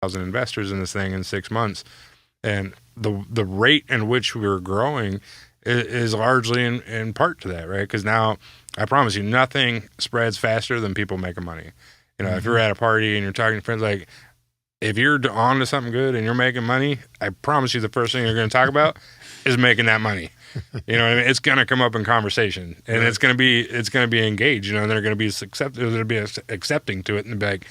1,000 investors in this thing in 6 months. And the rate in which we were growing is largely in part to that, right? Because now, I promise you, nothing spreads faster than people making money. You know, if you're at a party and you're talking to friends, like, if you're on to something good and you're making money, I promise you the first thing you're going to talk about is making that money. You know what I mean? It's going to come up in conversation, and it's going to be engaged, you know, and they're going to be accepting to it and be like,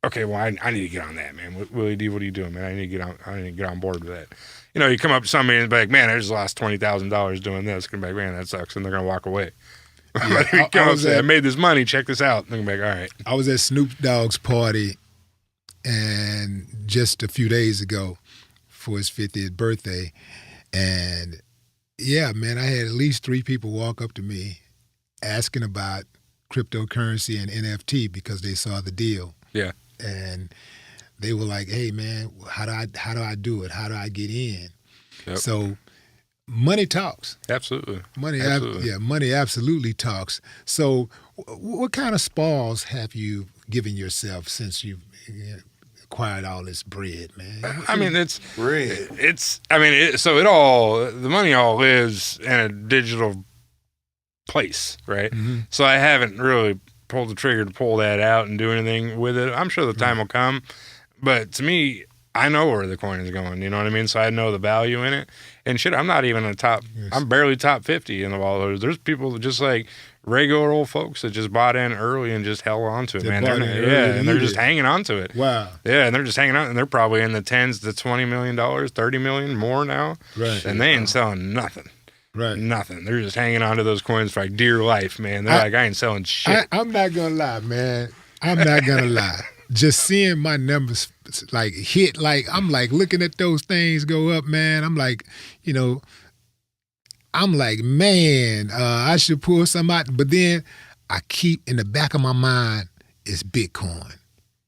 okay, well, I need to get on that, man. Willie D, what are you doing, man? I need to get on board with that. You know, you come up to somebody and be like, man, I just lost $20,000 doing this. Gonna be like, man, that sucks, and they're gonna walk away. Yeah, I made this money. Check this out. And they're gonna be like, all right. I was at Snoop Dogg's party, and just a few days ago for his 50th birthday, and yeah, man, I had at least 3 people walk up to me asking about cryptocurrency and NFT because they saw the deal. Yeah. And they were like, hey, man, how do I do it? How do I get in? Yep. So money talks. Absolutely. Money absolutely talks. So what kind of spars have you given yourself since you've acquired all this bread, man? I mean, it's bread. The money all lives in a digital place, right? Mm-hmm. So I haven't really pulled the trigger to pull that out and do anything with it. I'm sure the time will come, but to me, I know where the coin is going. You know what I mean? So I know the value in it. And shit, I'm not even a top. Yes. I'm barely top 50 in the wallet. There's people that just like regular old folks that just bought in early and just held on to it, man. And they're just hanging on to it. Wow. Yeah, and they're just hanging on, and they're probably in the tens to $20 million, $30 million more now. Right. And they ain't selling nothing. Right. Nothing. They're just hanging on to those coins for like dear life, man. They're like, I ain't selling shit. I'm not going to lie, man. I'm not going to lie. Just seeing my numbers like hit, like I'm like looking at those things go up, man. I'm like, you know, man, I should pull some out. But then I keep in the back of my mind is Bitcoin.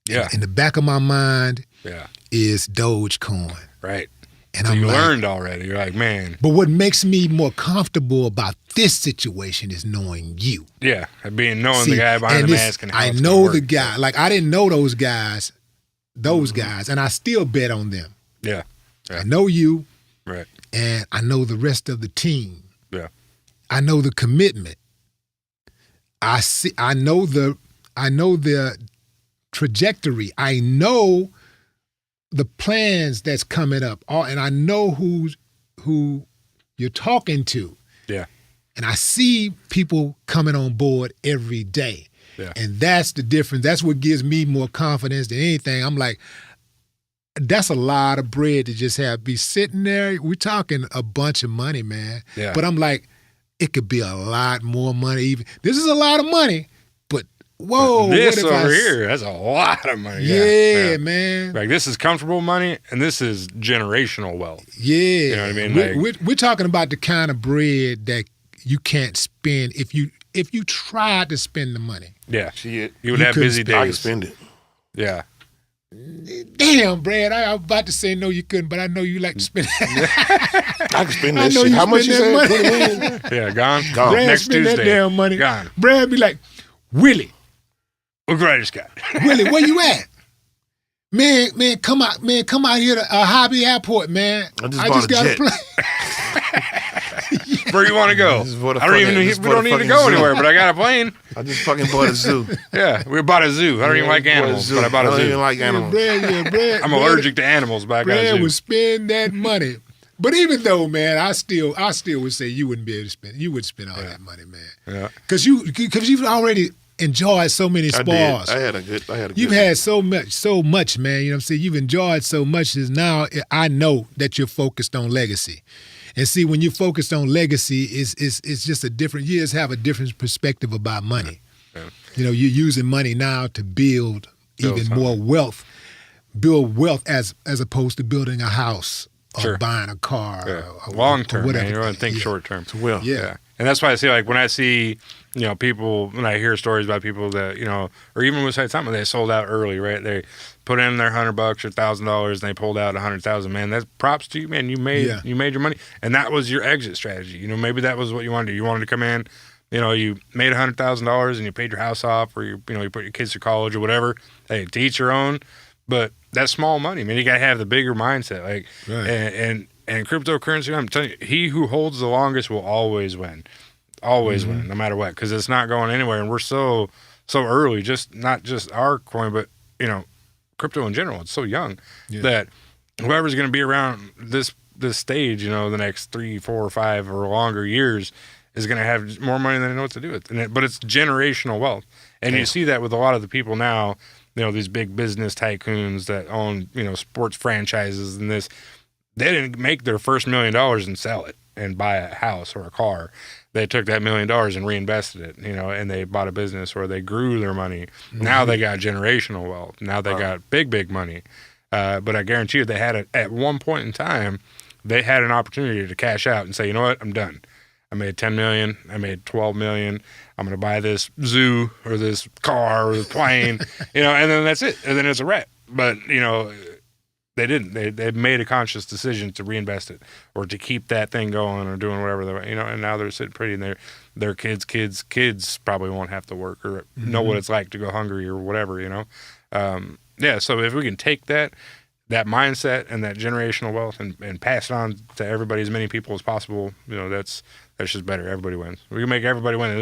Yeah. In the back of my mind yeah. is Dogecoin. Right. And so I'm you like, learned already. You're like, man. But what makes me more comfortable about this situation is knowing you. Yeah, knowing the guy behind the mask and how I know the guy. Like I didn't know those guys, and I still bet on them. Yeah. I know you. Right. And I know the rest of the team. Yeah. I know the commitment. I know the trajectory. I know the plans that's coming up, and I know who you're talking to. Yeah. And I see people coming on board every day. Yeah. And that's the difference. That's what gives me more confidence than anything. I'm like, that's a lot of bread to just be sitting there. We're talking a bunch of money, man. Yeah. But I'm like, it could be a lot more money. Even this is a lot of money. Whoa! This over here, that's a lot of money. Yeah, man. Like this is comfortable money, and this is generational wealth. Yeah, you know what I mean. We're talking about the kind of bread that you can't spend if you tried to spend the money. Yeah, you would have busy days. I could spend it. Yeah. Damn, Brad, I was about to say no, you couldn't, but I know you like to spend it. I can spend that shit. How much you said? 20 million? Yeah, gone. Brad Next spend Tuesday. That damn money. Gone. Brad be like, Willie. Look what I just got. Willie, where you at? Man, come out here to Hobby Airport, man. I just got a jet. Where you want to go? We don't need to go anywhere, but I got a plane. I just fucking bought a zoo. Yeah, we bought a zoo. I don't even like animals, but I bought a zoo. I don't even like animals. Brad, I'm allergic to animals, but I got a zoo. Brad would spend that money. But even though, man, I still would say you wouldn't be able to spend. You would spend all that money, man. Yeah. Because you've already enjoyed so many spars. I had a good. You've had so much, man. You know what I'm saying? You've enjoyed so much. Is now I know that you're focused on legacy, and see when you're focused on legacy, it's just a different. You just have a different perspective about money. Yeah. You know, you're using money now to build even more wealth, as opposed to building a house or buying a car. Yeah. Or long term, whatever. Man. You don't think short term. Yeah. And that's why I see, like, when I see, you know, people, when I hear stories about people that, you know, or even with Saitama, they sold out early, right? They put in their $100 or $1,000 and they pulled out $100,000. Man, that's props to you, man. You made your money, and that was your exit strategy. You know, maybe that was what you wanted to do. You wanted to come in, you know, you made $100,000 and you paid your house off, or you put your kids through college or whatever. Hey, to each your own. But that's small money, man. You got to have the bigger mindset. Like, Right. and cryptocurrency, I'm telling you, he who holds the longest will always win. Always win, no matter what, because it's not going anywhere. And we're so early, not just our coin, but, crypto in general. It's so young that whoever's going to be around this stage, the next 3, 4, 5 or longer years is going to have more money than they know what to do with. But it's generational wealth. And you see that with a lot of the people now, these big business tycoons that own, sports franchises and this. They didn't make their first $1 million and sell it and buy a house or a car. They took that $1 million and reinvested it, and they bought a business or they grew their money. Now they got generational wealth. Now they got big money. But I guarantee you they had it at one point in time, they had an opportunity to cash out and say, you know what, I'm done. I made $10 million. I made $12 million. I'm going to buy this zoo or this car or this plane, and then that's it. And then it's a wrap. But, they didn't. They made a conscious decision to reinvest it or to keep that thing going or doing whatever they, and now they're sitting pretty and their kids probably won't have to work or know what it's like to go hungry or whatever, So if we can take that mindset and that generational wealth and pass it on to everybody, as many people as possible, that's just better. Everybody wins. We can make everybody win.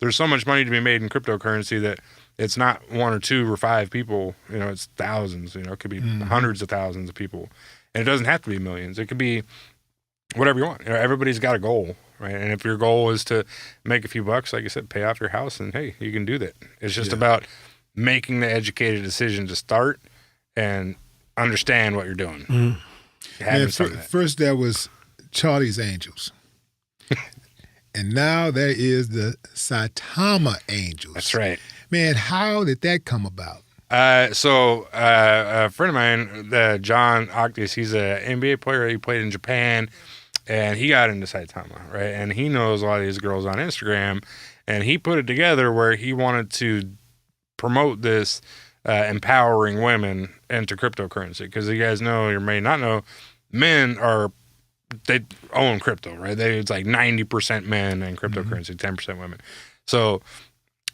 There's so much money to be made in cryptocurrency that it's not 1 or 2 or 5 people, it's thousands, it could be hundreds of thousands of people. And it doesn't have to be millions. It could be whatever you want. Everybody's got a goal, right? And if your goal is to make a few bucks, like I said, pay off your house, and hey, you can do that. It's just about making the educated decision to start and understand what you're doing. First there was Charlie's Angels. And now there is the Saitama Angels. That's right. Man, how did that come about? So a friend of mine, John Octis, he's an NBA player. He played in Japan, and he got into Saitama, right? And he knows a lot of these girls on Instagram, and he put it together where he wanted to promote this empowering women into cryptocurrency. Because you guys know, or may not know, men they own crypto, right? It's like 90% men in cryptocurrency, 10% women. So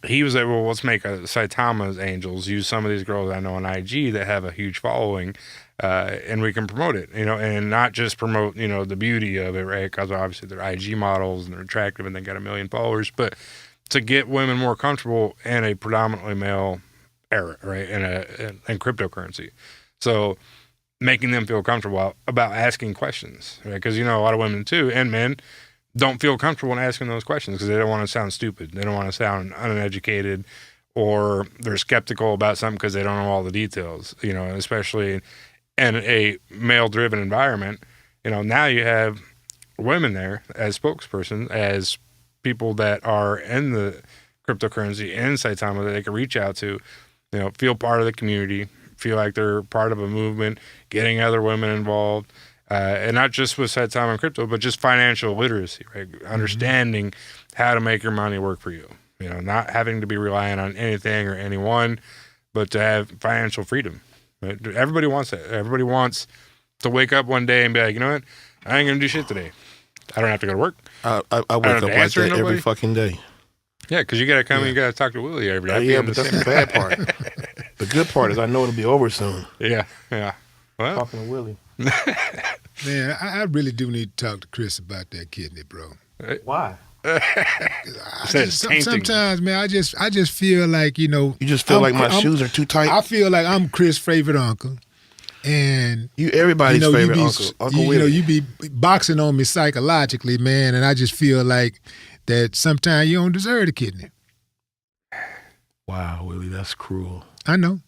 he was like, well, let's make a Saitama's Angels, use some of these girls I know on IG that have a huge following, and we can promote it, and not just promote, the beauty of it, right? Because obviously they're IG models and they're attractive and they got 1 million followers, but to get women more comfortable in a predominantly male era, right? In cryptocurrency. So making them feel comfortable about asking questions, right? Because, a lot of women too, and men, don't feel comfortable in asking those questions because they don't want to sound stupid. They don't want to sound uneducated, or they're skeptical about something because they don't know all the details, especially in a male-driven environment. Now you have women there as spokespersons, as people that are in the cryptocurrency in Saitama that they can reach out to, feel part of the community, feel like they're part of a movement, getting other women involved. And not just with Saitama and crypto, but just financial literacy, right? Understanding how to make your money work for you. Not having to be relying on anything or anyone, but to have financial freedom. Right? Everybody wants that. Everybody wants to wake up one day and be like, you know what? I ain't gonna do shit today. I don't have to go to work. I wake up like that every fucking day. Yeah, because you gotta come and you gotta talk to Willie every day. Yeah, but that's the bad part. The good part is I know it'll be over soon. Yeah. Well, talking to Willie. Man, I really do need to talk to Chris about that kidney, bro. Why? Sometimes, man, I just feel like, You just feel like my shoes are too tight? I feel like I'm Chris' favorite uncle. And you everybody's favorite uncle Willie. You be boxing on me psychologically, man, and I just feel like that sometimes you don't deserve the kidney. Wow, Willie, that's cruel. I know.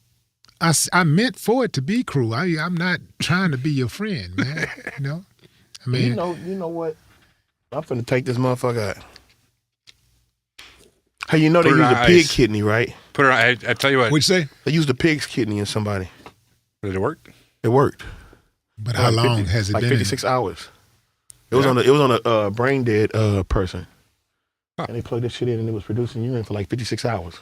I meant for it to be cruel. I'm not trying to be your friend, man. I mean, you know what? I'm finna take this motherfucker out. Hey, they use a pig kidney, right? Put it on. I tell you what. What'd you say? They used a pig's kidney in somebody. Did it work? It worked. But how long has it been? Like 56 hours. It was on a brain dead person, and they plugged this shit in, and it was producing urine for like 56 hours.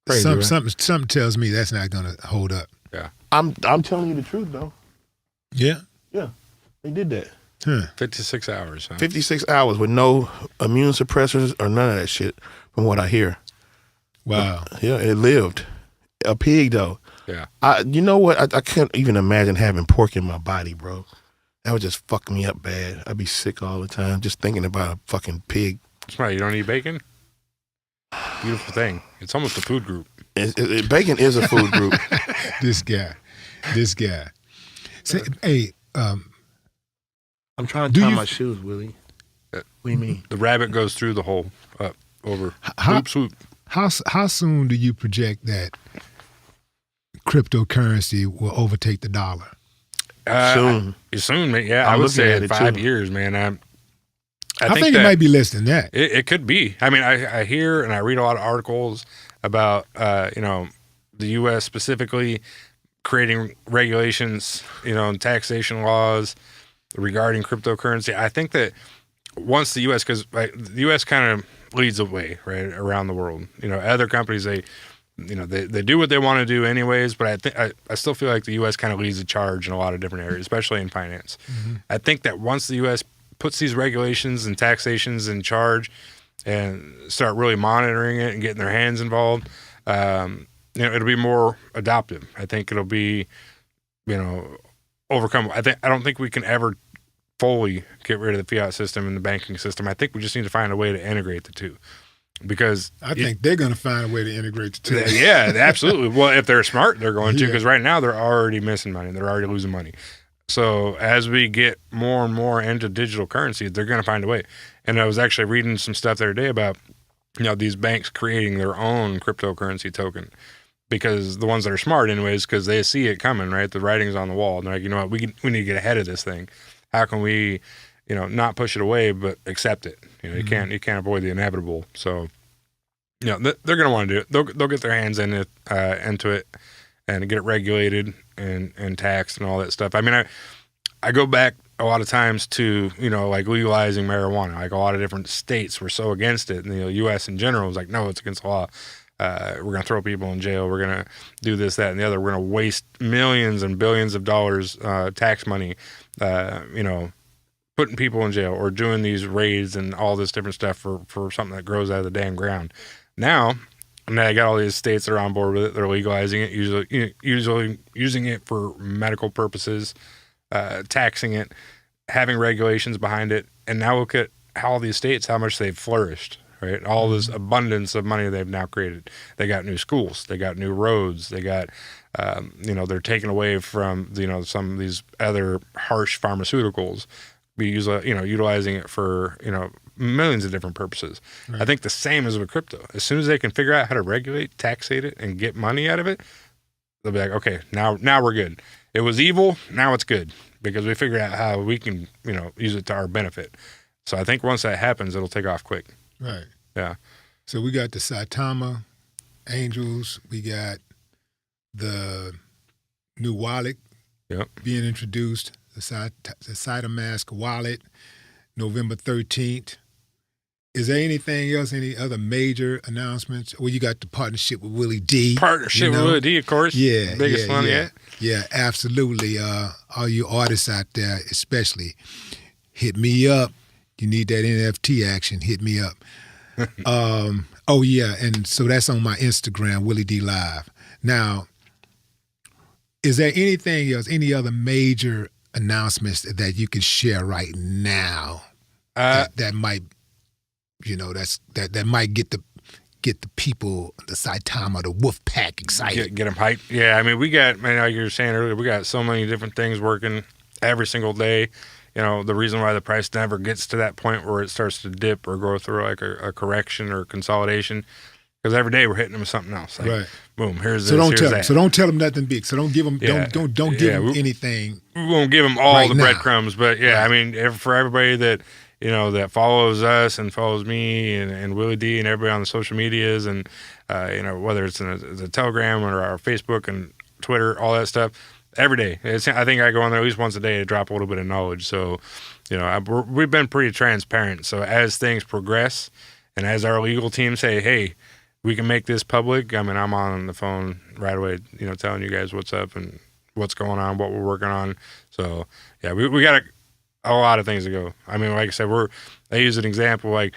Crazy, right? Something tells me that's not gonna hold up. Yeah, I'm telling you the truth though. Yeah, they did that. 56 hours. Huh? 56 hours with no immune suppressors or none of that shit, from what I hear. Wow. It lived. A pig though. Yeah. You know what? I can't even imagine having pork in my body, bro. That would just fuck me up bad. I'd be sick all the time just thinking about a fucking pig. That's right. You don't eat bacon? Beautiful thing. It's almost a food group. Bacon is a food group. This guy. So, hey, I'm trying to tie my shoes, Willie. What do you mean? The rabbit goes through the hole, up, over. Swoop. How soon do you project that cryptocurrency will overtake the dollar? Soon, yeah. I would say 5 years, man. I think it might be less than that. It could be. I mean, I hear and I read a lot of articles about the U.S. specifically creating regulations, and taxation laws regarding cryptocurrency. I think that once the U.S. because the U.S. kind of leads the way right around the world. Other companies they do what they want to do anyways, but I still feel like the U.S. kind of leads the charge in a lot of different areas, especially in finance. Mm-hmm. I think that once the U.S. puts these regulations and taxations in charge and start really monitoring it and getting their hands involved, it'll be more adoptive. I think it'll be, overcome. I don't think we can ever fully get rid of the fiat system and the banking system. I think we just need to find a way to integrate the two. Because I think they're going to find a way to integrate the two. Yeah, absolutely. Well, if they're smart, they're going to, because right now they're already missing money. They're already losing money. So as we get more and more into digital currency, they're going to find a way. And I was actually reading some stuff the other day about, these banks creating their own cryptocurrency token, because the ones that are smart anyways, because they see it coming, right? The writing's on the wall. And they're like, you know what, we need to get ahead of this thing. How can we, not push it away, but accept it? You can't avoid the inevitable. So, they're going to want to do it. They'll get their hands into it and get it regulated and taxed and all that stuff. I mean, I go back a lot of times to, like legalizing marijuana. Like a lot of different states were so against it. And the U.S. in general was like, no, it's against the law. We're going to throw people in jail. We're going to do this, that, and the other. We're going to waste millions and billions of dollars tax money, putting people in jail or doing these raids and all this different stuff for something that grows out of the damn ground. Now I got all these states that are on board with it. They're legalizing it, usually using it for medical purposes, taxing it, having regulations behind it. And now look at how these states, how much they've flourished, right? All this abundance of money they've now created. They got new schools. They got new roads. They got, they're taking away from, some of these other harsh pharmaceuticals. Utilizing it for, millions of different purposes. Right. I think the same is with crypto. As soon as they can figure out how to regulate, taxate it, and get money out of it, they'll be like, okay, now we're good. It was evil, now it's good, because we figured out how we can, use it to our benefit. So I think once that happens, it'll take off quick. Right. Yeah. So we got the Saitama Angels. We got the new wallet being introduced, the Saitama wallet, November 13th. Is there anything else, any other major announcements? Well, you got the partnership with Willie D. With Willie D, of course. Yeah. Biggest one yet. Yeah, absolutely. All you artists out there, especially, hit me up. You need that NFT action, hit me up. And so that's on my Instagram, Willie D Live. Now, is there anything else, any other major announcements that you can share right now that might, that might get the people, the Saitama, the Wolf Pack excited? Get them hyped. Yeah, I mean, we got, like you were saying earlier, we got so many different things working every single day. The reason why the price never gets to that point where it starts to dip or go through like a correction or consolidation, because every day we're hitting them with something else. Like, right. Boom. Here's so this. Don't here's tell that. them. So don't tell them nothing big. So don't give them. Don't give them anything. We won't give them all right the now. breadcrumbs, but yeah, right. I mean, for everybody that that follows us and follows me and Willie D and everybody on the social medias and whether it's in the Telegram or our Facebook and Twitter, all that stuff. Every day. I think I go on there at least once a day to drop a little bit of knowledge. So, we've been pretty transparent. So as things progress and as our legal team say, hey, we can make this public, I mean, I'm on the phone right away, telling you guys what's up and what's going on, what we're working on. So, yeah, we got a lot of things to go. I mean, like I said, I use an example, like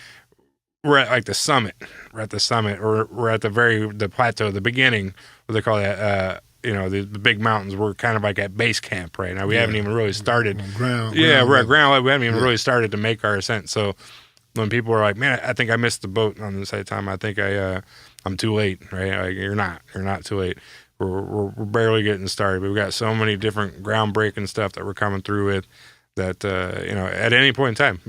we're at like the summit. We're at the summit or we're at the plateau, the beginning, what they call that, the big mountains. We're kind of like at base camp right now. We haven't even really started. Ground We're at level. ground level. We haven't even really started to make our ascent. So when people are like, "Man, I think I missed the boat on the Saitama. I think I'm too late." Right? Like, you're not too late. We're barely getting started. We've got so many different groundbreaking stuff that we're coming through with that at any point in time,